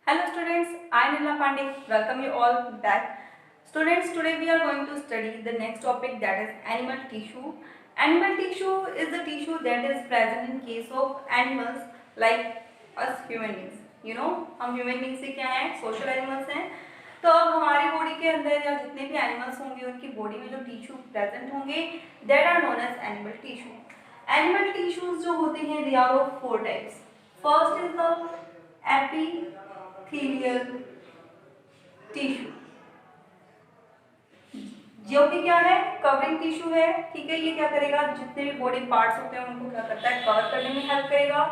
Hello students, I am Nirmala Pandey. Welcome you all back. Students, today we are going to study the next topic, that is animal tissue. Animal tissue is the tissue that is present in case of animals like us human beings. You know, हम human beings से क्या हैं? Social animals हैं. तो अब हमारी body के अंदर या जितने भी एनिमल्स होंगे उनकी बॉडी में जो टिश्यू प्रेजेंट होंगे that are known as animal tissue. Animal tissues जो होते हैं they are of 4 types. First is the epithelial tissue, जो कि क्या है, कवरिंग टिश्यू है. ठीक है, ये क्या करेगा, जितने भी बॉडी पार्ट्स होते हैं उनको क्या करता है, कवर करने में हेल्प करेगा.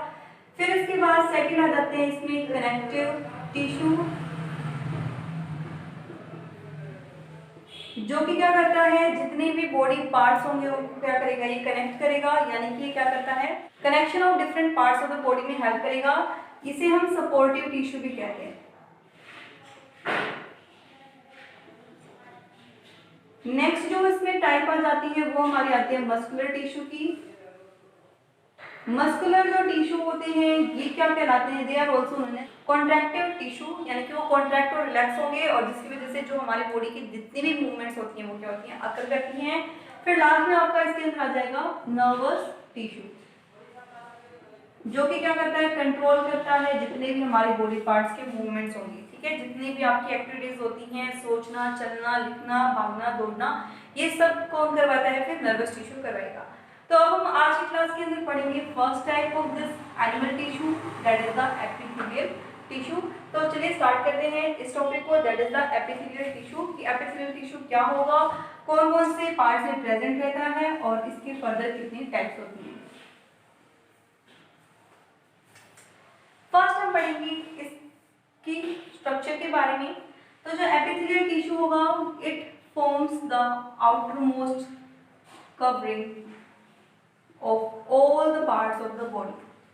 फिर इसके बाद सेकंड आ जाते हैं इसमें कनेक्टिव टिश्यू, जो कि क्या करता है, जितने भी बॉडी पार्ट्स होंगे उनको क्या करेगा, ये कनेक्ट करेगा. यानी कि ये क्या करता है, connection of different parts of the body में हेल्प करेगा. इसे हम सपोर्टिव टिश्यू भी कहते हैं. नेक्स्ट जो इसमें टाइप आ जाती है वो हमारी आती है मस्कुलर टिश्यू की. मस्कुलर जो टिश्यू होते हैं ये क्या कहलाते हैं, they are also known as contractive tissue. यानी कि वो कॉन्ट्रैक्ट और रिलैक्स होंगे और जिसकी वजह से जो हमारी बॉडी की जितनी भी मूवमेंट्स होती हैं वो क्या होती हैं, अकर करती हैं. फिर लास्ट में आपका इसके अंदर आ जाएगा नर्वस टिश्यू, जो कि क्या करता है, कंट्रोल करता है जितने भी हमारे बॉडी पार्ट्स के मूवमेंट्स होंगे. ठीक है, जितनी भी आपकी एक्टिविटीज होती हैं, सोचना, चलना, लिखना, भागना, दौड़ना, ये सब कौन करवाता है, फिर नर्वस टिश्यू करवाएगा. तो अब हम आज की क्लास के अंदर पढ़ेंगे first type of this animal tissue, that is the epithelial tissue. तो चलिए स्टार्ट करते हैं इस टॉपिक को, that is the epithelial tissue. कि एपिथेलियल टिश्यू क्या होगा, कौन कौन से पार्ट्स में प्रेजेंट रहता है और इसके फर्दर कितनी टाइप्स होती हैं. फर्स्ट हम पढ़ेंगे इसकी स्ट्रक्चर के बारे में. तो जो एपिथेलियल टिश्यू होगा, it forms the outer most covering of all the parts of the body.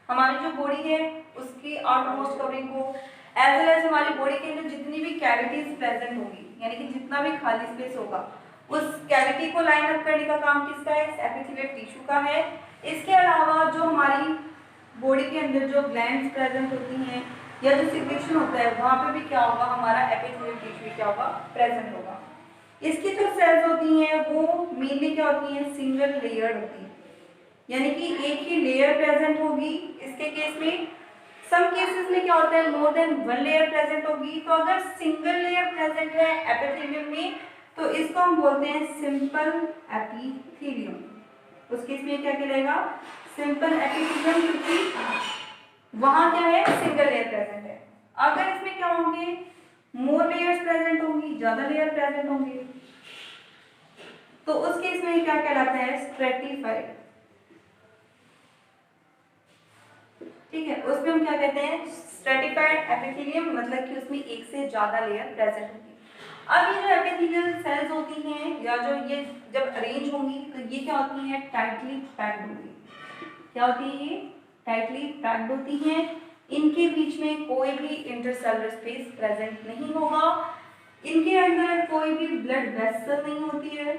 हमारी जो बॉडी है उसकी आउटर मोस्ट कवरिंग को एज वेल एज हमारी बॉडी के अंदर जितनी भी कैविटीज प्रेजेंट होगी, यानी कि जितना भी खाली स्पेस होगा, उस कैविटी को लाइन अप करने का काम किसका है, एपिथेलियल टिश्यू का है. इसके अलावा जो हमारी बॉडी के अंदर जो ग्लैंड्स प्रेजेंट होती हैं या जो सिक्रेशन होता है वहाँ पे भी क्या होगा, हमारा एपिथेलियल टिश्यू क्या होगा, प्रेजेंट होगा. इसकी जो सेल्स होती हैं वो मेनली क्या होती हैं, सिंगल लेयर होती है. यानी कि एक ही लेयर प्रेजेंट होगी. इसके केस में सम केसेस में क्या होता है, more than one layer present होगी. तो अगर सिंगल लेयर प्रेजेंट है एपिथेलियम में तो इसको हम बोलते हैं सिंपल एपिथेलियम. उस केस में क्या कहलाएगा, सिंपल एपिथेलियम, क्योंकि वहां क्या है, सिंगल लेयर प्रेजेंट है. अगर इसमें क्या होंगे, मोर लेयर्स प्रेजेंट होंगी, ज्यादा लेयर प्रेजेंट होंगे, तो उस केस में क्या कहलाता है, स्ट्रेटिफाइड. ठीक है, उसमें हम क्या कहते हैं, स्ट्रेटिफाइड एपिथेलियम, मतलब कि उसमें एक से ज्यादा लेयर प्रेजेंट होगी. अब ये जो एपिथेलियल सेल्स होती हैं या जो ये जब अरेंज होंगी तो ये क्या होती हैं, टाइटली पैक्ड होंगी. क्या होती है, ये टाइटली पैक्ड होती हैं. इनके बीच में कोई भी इंटरसेलुलर स्पेस प्रेजेंट नहीं होगा. इनके अंदर कोई भी ब्लड वेसल नहीं होती है.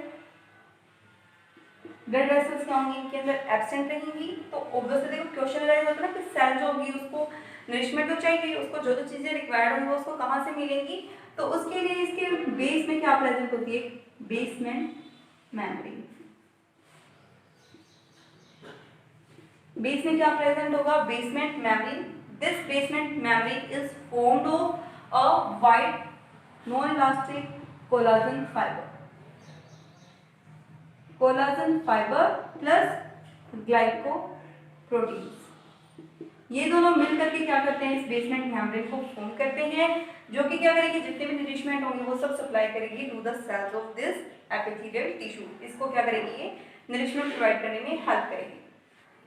ब्लड वेसल्स क्या होंगी, इनके अंदर एब्सेंट रहेंगी. तो ऑब्वियसली देखो क्वेश्चन राइज होता है ना कि सेल जो होगी उसको नरिशमेंट तो चाहिए, उसको जो जो चीजें रिक्वायर्ड होंगी उसको कहाँ से मिलेंगी. तो उसके लिए इसके बेस में क्या प्रेजेंट होती है, बेसमेंट मेम्ब्रेन. बेस में क्या प्रेजेंट होगा, basement membrane. This basement membrane is formed of a white non elastic collagen fibre. Collagen fibre plus glycoproteins, ये दोनों मिलकर के क्या करते हैं, इस बेसमेंट मेम्ब्रेन को फॉर्म करते हैं, जो कि क्या करेगी, जितने भी नरिशमेंट होंगे वो सब सप्लाई करेगी to the cells of this epithelial tissue. इसको क्या करेगी, ये नरिशमेंट प्रोवाइड करने में हेल्प करेगी.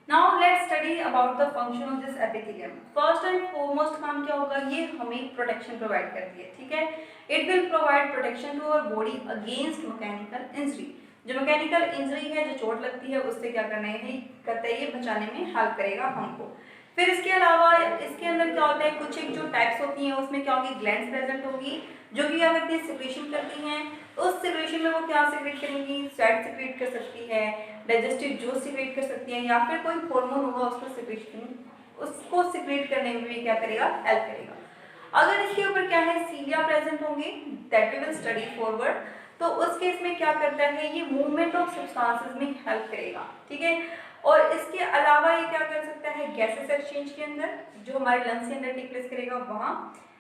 Now let's study about the function of this epithelium. First and foremost काम क्या होगा, ये हमें प्रोटेक्शन प्रोवाइड करती है. ठीक है, it will provide protection to our body against mechanical injury. जो मैकेनिकल इंजरी है, जो चोट लगती है, उससे क्या करना है, करता है, ये बचाने में हेल्प करेगा हमको. फिर इसके अलावा इसके अंदर क्या होता है, कुछ एक जो टाइप्स होती हैं उसमें क्या होगी, ग्लैंड्स प्रेजेंट होगी, जो कि क्या करती है, सिक्रेशन करती हैं. उस सिक्रेशन में वो क्या सिक्रेट करेंगी, स्वेट सिक्रेट कर सकती है, डाइजेस्टिव जूस सिक्रेट कर सकती है, या फिर कोई हार्मोन होगा उसको सिक्रेट करने में भी क्या करेगा, हेल्प करेगा. अगर इस क्या है, सीलिया प्रेजेंट होंगे, that we will study forward. तो उस केस में क्या करता है, ये मूवमेंट ऑफ सब्सटेंसेस में हेल्प करेगा, ठीक है। और इसके अलावा ये क्या कर सकता है, गैसेस एक्सचेंज के अंदर, जो हमारे लंग्स के अंदर टेक प्लेस करेगा वहाँ।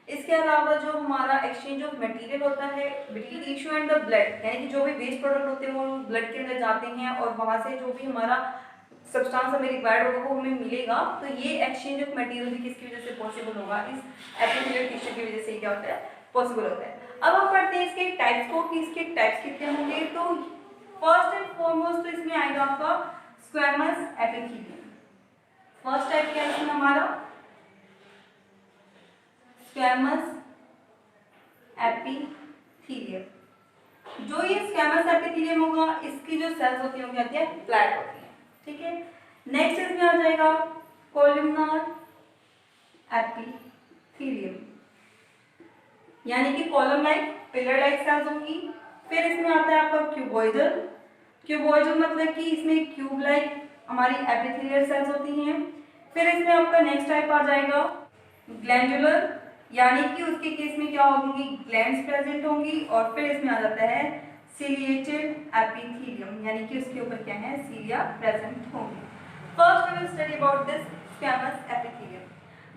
इसके अलावा जो हमारा एक्सचेंज ऑफ मटेरियल होता है between tissue and the blood, यानी कि जो भी वेस्ट प्रोडक्ट होते हैं वो ब्लड के अंदर जाते हैं और वहाँ से जो भी हमारा सब्सटेंस हमें रिक्वायर्ड होगा वो हमें मिलेगा। तो ये एक्सचेंज ऑफ मटेरियल भी किसकी वजह से पॉसिबल होगा, इस एपिथेलियल टिश्यू की वजह से क्या होता है, पॉसिबल होता है। अब आप पढ़ते हैं इसके टाइप्स को कि इसके टाइप्स कितने होंगे। तो फर्स्ट एंड फॉरमोस्ट तो इसमें आएगा आपका स्क्वैमस एपिथेलियम। फर्स्ट टाइप क्या है इसमें हमारा, स्क्वैमस एपिथेलियम। जो ये स्क्वैमस एपिथेलियम होगा, इसकी जो सेल्स होती हैं वो क्या होती है, फ्लैट होती है, ठीक है। नेक्स्ट इसमें आ जाएगा कोलुमनर एपिथेलियम, यानी कि column like pillar like cells होंगी। फिर इसमें आता है आपका क्यूबॉइडल। क्यूबॉइडल मतलब कि इसमें क्यूब लाइक हमारी एपिथेलियल सेल्स होती हैं। फिर इसमें आपका नेक्स्ट टाइप आ जाएगा ग्लैंडुलर, यानी कि उसके केस में क्या होंगी, ग्लैंड्स प्रेजेंट होंगी। और फिर इसमें आ जाता है सिलिएटेड एपिथेलियम, यानी कि उसके ऊपर क्या है, सीलिया प्रेजेंट होंगी। First we will study about this squamous epithelium.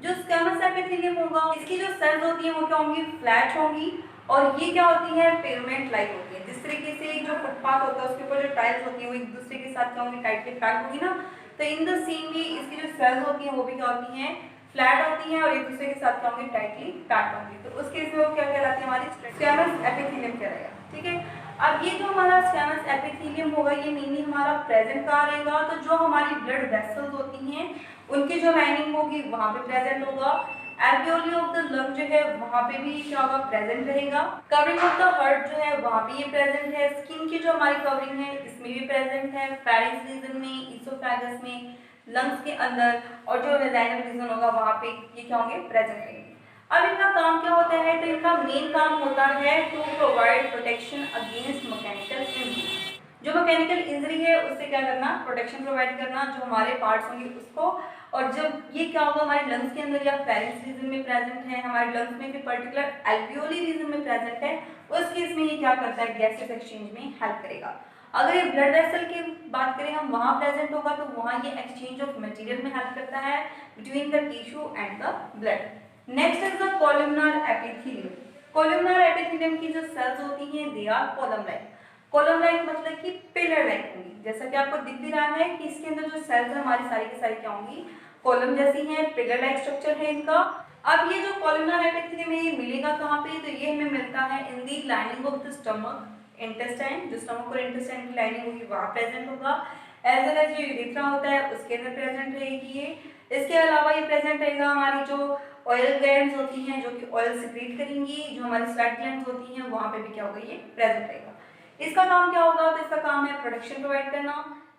जो स्क्वैमस एपिथेलियम होगा, इसकी जो सेल्स होती हैं वो क्या होंगी, फ्लैट होंगी। और ये क्या होती है, पेवमेंट लाइक होती है। जिस तरीके से जो फुटपाथ होता है उसके ऊपर जो टाइल्स होती है वो एक दूसरे के साथ क्या होंगी, टाइटली पैक होगी ना। तो इन द सेम वे इसकी जो सेल्स होती हैं वो भी क्या होती हैं, फ्लैट होती हैं और एक दूसरे के साथ क्या होंगी, टाइटली पैक होंगी। तो उस केस में वो क्या कहलाती है, हमारी स्क्वैमस एपिथेलियम कहलाएगा, ठीक है। अब ये जो हमारा स्क्वैमस एपिथेलियम होगा, ये मेनली हमारा प्रेजेंट कहाँ रहेगा, तो जो हमारी ब्लड वेसल्स होती हैं उनकी जो लाइनिंग होगी वहाँ पे प्रेजेंट होगा। एल्वियोली ऑफ द लंग जो है वहाँ पे भी क्या होगा, प्रेजेंट रहेगा। कवरिंग ऑफ द हार्ट जो है वहाँ पे ये प्रेजेंट है। स्किन की जो हमारी कवरिंग है इसमें भी प्रेजेंट है। फेरिंक्स रीजन में, इसोफेगस में, लंग्स के अंदर, और जो वेजाइनल रीजन होगा वहाँ पे ये क्या होंगे, प्रेजेंट रहेंगे। अब इनका काम क्या होता है, तो इनका मेन काम होता है to provide protection against mechanical injury. जो मैकेनिकल इंजरी है उससे क्या करना, प्रोटेक्शन प्रोवाइड करना, जो हमारे पार्ट्स होंगे उसको। और जब ये क्या होगा, हमारे लंग्स के अंदर या फेरिंक्स रीजन में प्रेजेंट है, हमारे लंग्स में भी पर्टिकुलर एल्वियोली रीजन में प्रेजेंट है, उस केस में ये क्या करता है, गैसेस एक्सचेंज में हेल्प करेगा। अगर ये ब्लड वेसल की बात करें हम, वहाँ प्रेजेंट होगा तो वहाँ ये एक्सचेंज ऑफ मटेरियल में हेल्प करता है between the tissue and the blood. Next is the columnar epithelium. Columnar epithelium की जो सेल्स होती हैं they are column like. Column like मतलब कि पिलर लाइक होंगी, जैसा कि आपको दिख भी रहा है कि इसके अंदर जो सेल्स है हमारी सारी की सारी क्या होंगी, कॉलम जैसी हैं, पिलर लाइक स्ट्रक्चर है इनका। अब ये जो कोलुमनर एपिथेलियम है ये मिलेगा कहाँ पे, तो ये हमें मिलता है in the lining of the stomach, intestine. जो स्टमक और इंटेस्टाइन की लाइनिंग होगी वहाँ प्रेजेंट होगा। एज वेल एज जो यूरेथ्रा होता है उसके अंदर प्रेजेंट रहेगी ये। इसके अलावा ये प्रेजेंट रहेगा हमारी जो ऑयल ग्लैंड्स होती हैं जो कि ऑयल सिक्रीट करेंगी, जो हमारी स्वेट ग्लैंड्स होती हैं वहाँ पे भी क्या होगा, ये प्रेजेंट रहेगा। इसका काम क्या होगा, तो इसका काम है प्रोडक्शन प्रोवाइड करना,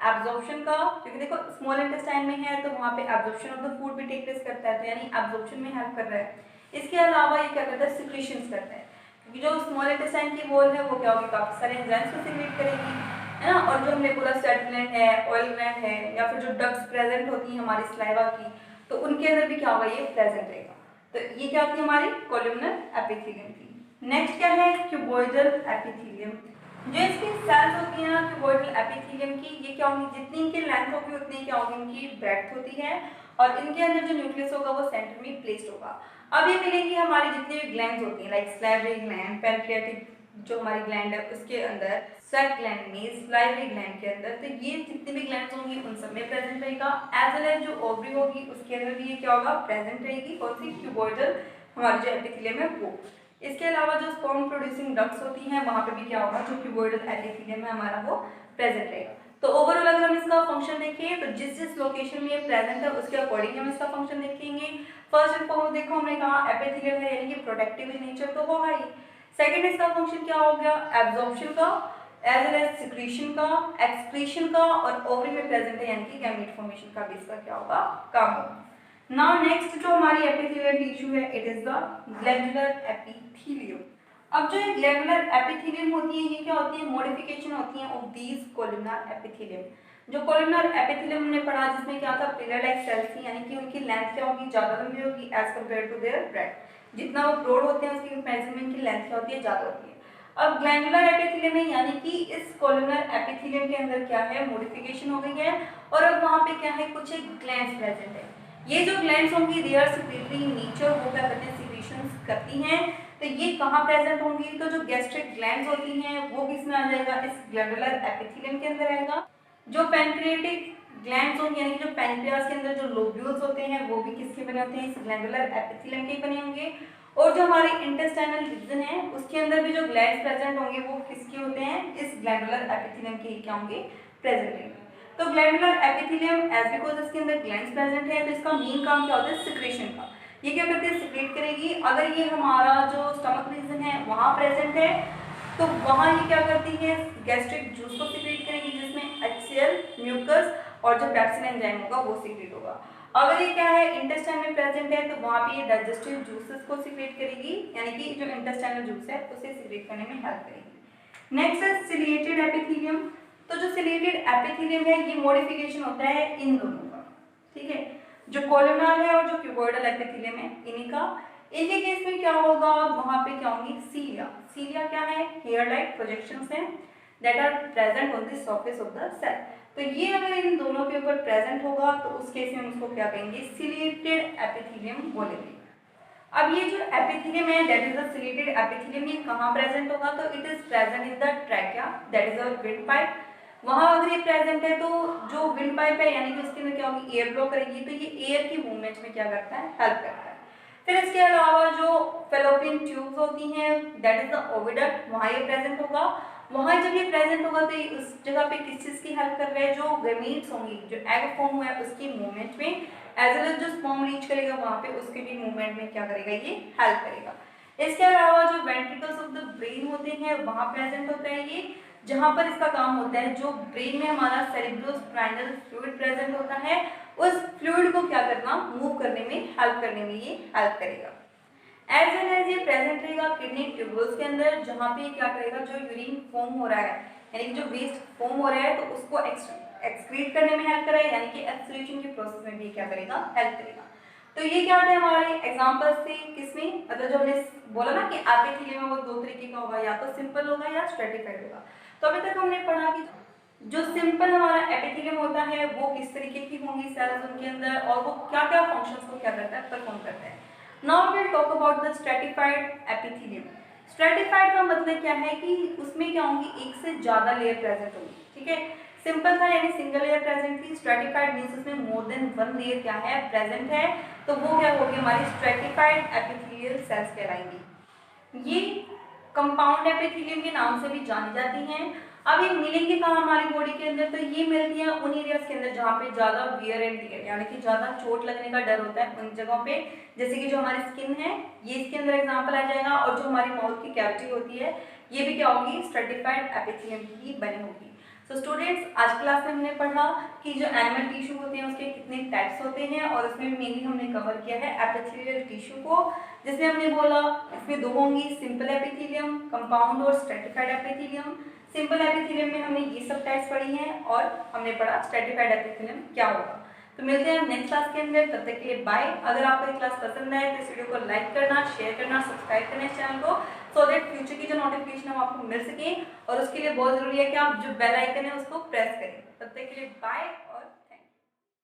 एब्जॉर्प्शन का, क्योंकि देखो स्मॉल इंटेस्टाइन में है तो वहाँ पे एब्जॉर्प्शन ऑफ द फूड भी टेक प्लेस करता है, तो यानी एब्जॉर्प्शन में हेल्प कर रहा है। इसके अलावा ये क्या करता है, सिक्रीशंस करता है, क्योंकि जो स्मॉल इंटेस्टाइन की वॉल है वो क्या होगी, काफी सारे एंजाइम्स को सिक्रीट करेगी, है ना। और जो हमने बोला स्वेट ग्लैंड है, ऑयल ग्लैंड है, या फिर जो डक्ट्स प्रेजेंट होती हैं हमारी सलाइवा की, तो उनके अंदर भी क्या होगा, ये प्रेजेंट रहेगा। तो ये क्या होती है हमारी कोलुमनर एपिथेलियम की। नेक्स्ट क्या है, क्यूबॉइडल एपिथेलियम। जो इसकी सेल्स होती हैं ना क्यूबॉइडल एपिथेलियम की, ये क्या होंगी, जितनी इनकी लेंथ होगी उतनी क्या होगी, इनकी ब्रेड्थ होती है। और इनके अंदर जो न्यूक्लियस होगा वो सेंटर में प्लेस्ड होगा। अब ये मिलेंगी हमारी जितनी भी ग्लैंड्स होती हैं, लाइक सैलिवरी ग्लैंड, पैनक्रियाटिक जो हमारी ग्लैंड है उसके अंदर, स्वेट ग्लैंड में, सलाइवरी ग्लैंड के अंदर, तो ये जितनी भी ग्लैंड्स होंगी उन सब में प्रेजेंट रहेगा। एज वेल एज जो ओवरी होगी उसके अंदर भी ये क्या होगा, प्रेजेंट रहेगी, कौन सी, क्यूबॉइडल हमारी जो एपिथेलियम है वो। इसके अलावा जो स्पर्म प्रोड्यूसिंग डक्ट्स होती हैं वहाँ पे भी क्या होगा, जो क्यूबॉइडल एपिथेलियम है हमारा वो प्रेजेंट रहेगा। तो ओवरऑल अगर हम इसका फंक्शन देखें तो जिस जिस लोकेशन में ये प्रेजेंट है उसके अकॉर्डिंग हम इसका फंक्शन देखेंगे। फर्स्ट एंड फॉरमोस्ट देखो हमने कहा एपिथेलियम है यानी कि प्रोटेक्टिव इन नेचर तो होगा ही। सेकंड इसका फंक्शन क्या हो गया, एब्जॉर्प्शन का, एज वेल एज सिक्रीशन का, एक्सक्रीशन का, और ओवरी में प्रेजेंट है यानी कि गैमेट फॉर्मेशन का भी इसका क्या होगा, काम होगा। नाउ नेक्स्ट जो हमारी एपिथेलियल टिश्यू है it is the glandular epithelium. अब जो ये ग्लैंडुलर एपिथेलियम होती है ये क्या होती है, मॉडिफिकेशन होती है ऑफ दीज कोलुमनर एपिथेलियम। जो कोलुमनर एपिथेलियम हमने पढ़ा जिसमें क्या था, पिलर लाइक सेल्स थी, यानी कि उनकी लेंथ क्या होगी, ज्यादा लंबी होगी as compare to their breadth. जितना वो ब्रॉड होते हैं उसकी मेजरमेंट की लेंथ क्या होती है, ज़्यादा होती है। अब ग्लैंडुलर एपिथेलियम में यानी कि इस कोलुनर एपिथेलियम के अंदर क्या है, मॉडिफिकेशन हो गई है और अब वहाँ पे क्या है, कुछ एक ग्लैंड्स प्रेजेंट है। ये जो ग्लैंड्स होंगी they are secretory in nature, वो क्या करते हैं, सीक्रेशंस करती हैं। तो ये कहाँ प्रेजेंट होंगी, तो जो गैस्ट्रिक ग्लैंड्स होती हैं वो किसमें आ जाएगा, इस ग्लैंडुलर एपिथेलियम के अंदर आएगा। जो पैनक्रियाटिक ग्लैंड्स होंगे यानी कि जो पैनक्रियास के अंदर जो लोब्यूल्स होते हैं वो भी किसके बने होते हैं, इस ग्लैंडुलर एपिथेलियम के बने होंगे। और जो हमारे इंटेस्टाइनल रीजन है उसके अंदर भी जो ग्लैंड्स प्रेजेंट होंगे वो किसके होते हैं, इस ग्लैंडुलर एपिथेलियम के क्या होंगे, प्रेजेंट होंगे। तो ग्लैंडुलर एपिथेलियम एज बिकॉज इसके अंदर ग्लैंड्स प्रेजेंट है तो इसका मेन काम क्या होता है, सिक्रेशन का। ये क्या करते हैं, सिक्रेट करेगी। अगर ये हमारा जो स्टमक रीजन है वहाँ प्रेजेंट है तो वहाँ ये क्या करती है, गैस्ट्रिक जूस को सिक्रेट करेगी जिसमें HCl, म्यूकस और जो पेप्सिन एंजाइम होगा वो सिक्रेट होगा। अगर ये क्या है, इंटेस्टाइन में प्रेजेंट है तो वहाँ पे ये डाइजेस्टिव जूसेस को सिक्रेट करेगी यानी कि जो इंटेस्टाइनल जूस है उसे सिक्रेट करने में हेल्प करेगी। नेक्स्ट है सिलिएटेड एपिथेलियम। तो जो सिलिएटेड एपिथेलियम है ये मॉडिफिकेशन होता है इन दोनों का, ठीक है, जो कोलुनर है और जो क्यूबॉइडल एपिथेलियम है इन्हीं का। इनके केस में क्या होगा, वहाँ पे क्या होंगी, सीलिया। सीलिया क्या है, हेयर लाइक प्रोजेक्शंस हैं that are present on the surface of the cell. तो ये अगर इन दोनों के ऊपर प्रेजेंट होगा तो उस केस में उसको क्या कहेंगे, सिलिएटेड एपिथेलियम बोलेंगे। अब ये जो एपिथेलियम है that is the ciliated epithelium, ये कहाँ प्रेजेंट होगा, तो it is present in the trachea that is a wind pipe. वहां अगर ये प्रेजेंट है तो जो विंड पाइप है यानी कि उसके अंदर क्या होगी, एयर फ्लो करेगी तो ये एयर की मूवमेंट में क्या करता है, हेल्प करता है। फिर इसके अलावा जो फेलोपियन ट्यूब्स होती हैं दैट इज द ओविडक्ट, वहाँ ये प्रेजेंट होगा। वहाँ जब ये प्रेजेंट होगा तो उस जगह पे किस चीज की हेल्प कर रहा है, जो गमीट्स होंगी, जो एग फॉर्म हुआ है उसकी मूवमेंट में, एज वेल एज जो स्पर्म रीच करेगा वहाँ पे उसके भी मूवमेंट में क्या करेगा, ये हेल्प करेगा। इसके अलावा जो वेंट्रिकल्स ऑफ द ब्रेन होते हैं वहाँ प्रेजेंट होता है ये, जहाँ पर इसका काम होता है, जो ब्रेन में हमारा सेरेब्रोस्पाइनल फ्लूइड प्रेजेंट होता है उस फ्लूइड को क्या करना, मूव करने में, हेल्प करने में ये हेल्प करेगा। एज वेल एज ये प्रेजेंट रहेगा किडनी ट्यूब्यूल्स के अंदर, जहाँ पे क्या करेगा, जो यूरिन फॉर्म हो रहा है यानी कि जो वेस्ट फॉर्म हो रहा है तो उसको एक्सक्रीट करने में हेल्प करेगा यानी कि एक्सक्रीशन के प्रोसेस में भी क्या करेगा, हेल्प करेगा। तो ये क्या थे हमारे एग्जांपल्स थे किसमें, मतलब जो हमने बोला ना कि एपिथेलियम में वो दो तरीके का होगा, या तो सिंपल होगा या स्ट्रेटिफाइड होगा। तो अभी तक हमने पढ़ा कि जो सिंपल हमारा एपिथेलियम होता है वो किस तरीके की होंगी सेल्स उनके अंदर और वो क्या क्या फंक्शंस को क्या करता है, परफॉर्म करता है। Now we will talk about the stratified epithelium. Stratified का मतलब क्या है कि उसमें क्या होंगी, एक से ज्यादा लेयर प्रेजेंट होंगी, ठीक है। सिंपल था यानी सिंगल लेयर प्रेजेंट थी, स्ट्रेटिफाइड मींस उसमें मोर देन वन लेयर क्या है, प्रेजेंट है, तो वो क्या होगी, हमारी स्ट्रेटिफाइड एपिथेलियल सेल्स कहलाएंगी। ये कंपाउंड एपिथेलियम के नाम से भी जानी जाती हैं। अब ये मिलेंगे कहाँ हमारी बॉडी के अंदर, तो ये मिलती है उन एरियाज के अंदर जहाँ पे ज्यादा वियर एंड टियर यानी कि ज्यादा चोट लगने का डर होता है उन जगहों पे, जैसे कि जो हमारी स्किन है ये इसके अंदर एग्जांपल आ जाएगा, और जो हमारी माउथ की कैविटी होती है ये भी क्या होगी, स्ट्रेटिफाइड एपिथेलियम की ही बनी होगी। तो स्टूडेंट्स आज क्लास में हमने पढ़ा कि जो एनिमल टिश्यू होते हैं उसके कितने टाइप्स होते हैं, और उसमें मेनली हमने कवर किया है एपिथेलियल टिश्यू को, जिसमें हमने बोला इसमें दो होंगी, सिंपल एपिथेलियम, कंपाउंड और स्ट्रेटिफाइड एपिथेलियम। सिंपल एपिथेलियम में हमने ये सब टाइप्स पढ़ी हैं और हमने पढ़ा स्ट्रेटिफाइड एपिथेलियम क्या होगा। तो मिलते हैं नेक्स्ट क्लास के अंदर, तब तक के लिए बाय। अगर आपको ये क्लास पसंद आए तो इस वीडियो को लाइक करना, शेयर करना, सब्सक्राइब करना इस चैनल को, सो दैट फ्यूचर की जो नोटिफिकेशन है वो आपको मिल सके, और उसके लिए बहुत जरूरी है कि आप जो बेल आइकन है उसको प्रेस करें। तब तक के लिए बाय और